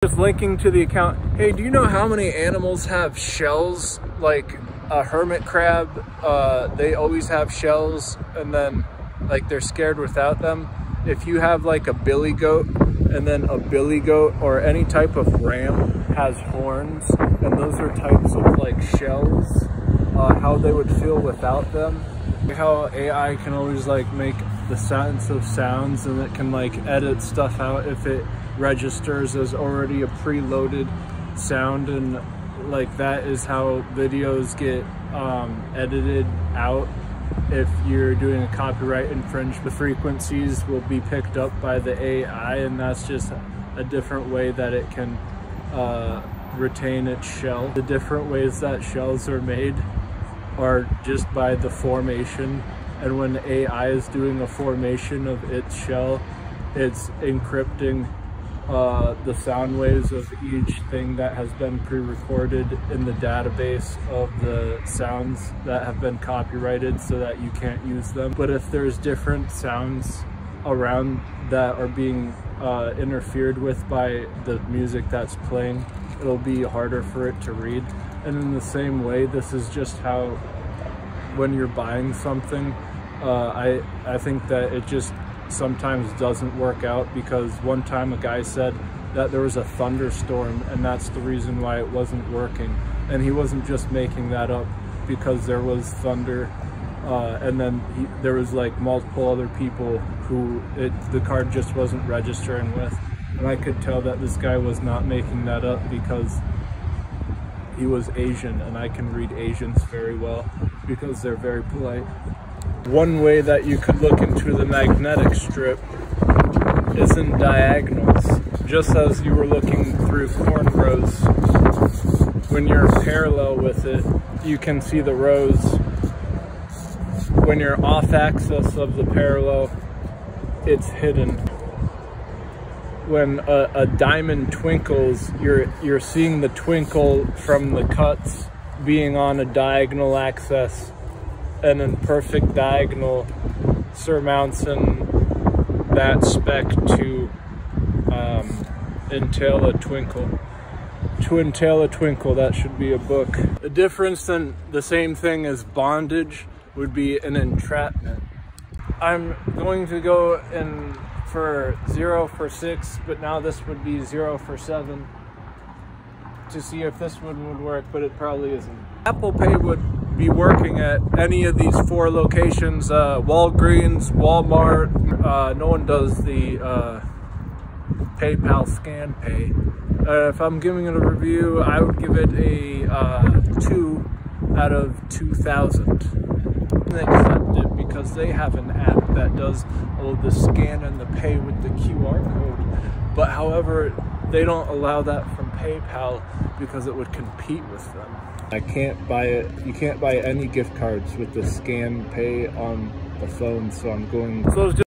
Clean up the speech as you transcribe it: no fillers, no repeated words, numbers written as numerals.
Just linking to the account. Hey, do you know how many animals have shells? Like a hermit crab, they always have shells, and then like they're scared without them. If you have like a billy goat, and then a billy goat or any type of ram has horns, and those are types of like shells, how they would feel without them. How AI can always like make the sense of sounds, and it can like edit stuff out if it registers as already a preloaded sound, and like that is how videos get edited out. If you're doing a copyright infringement, the frequencies will be picked up by the AI, and that's just a different way that it can retain its shell. The different ways that shells are made are just by the formation, and when the AI is doing a formation of its shell, it's encrypting the sound waves of each thing that has been pre-recorded in the database of the sounds that have been copyrighted, so that you can't use them. But if there's different sounds around that are being interfered with by the music that's playing, it'll be harder for it to read. And in the same way, this is just how when you're buying something, I think that it just sometimes doesn't work out, because one time a guy said that there was a thunderstorm and that's the reason why it wasn't working, and he wasn't just making that up because there was thunder, and then there was like multiple other people who the card just wasn't registering with, and I could tell that this guy was not making that up because he was Asian, and I can read Asians very well because they're very polite. One way that you could look into the magnetic strip is in diagonals. Just as you were looking through cornrows, when you're parallel with it, you can see the rows. When you're off axis of the parallel, it's hidden. When a diamond twinkles, you're seeing the twinkle from the cuts being on a diagonal axis, and a perfect diagonal surmounts that spec to entail a twinkle. To entail a twinkle, that should be a book. The difference in the same thing as bondage would be an entrapment. I'm going to go in for 0 for 6, but now this would be 0 for 7 to see if this one would work, but it probably isn't. Apple Pay would be working at any of these 4 locations, Walgreens, Walmart. No one does the PayPal scan pay. If I'm giving it a review, I would give it a 2 out of 2,000. They accept it because they have an app that does all the scan and the pay with the QR code. But however, they don't allow that from PayPal because it would compete with them. I can't buy it. You can't buy any gift cards with the scan pay on the phone, so I'm going. So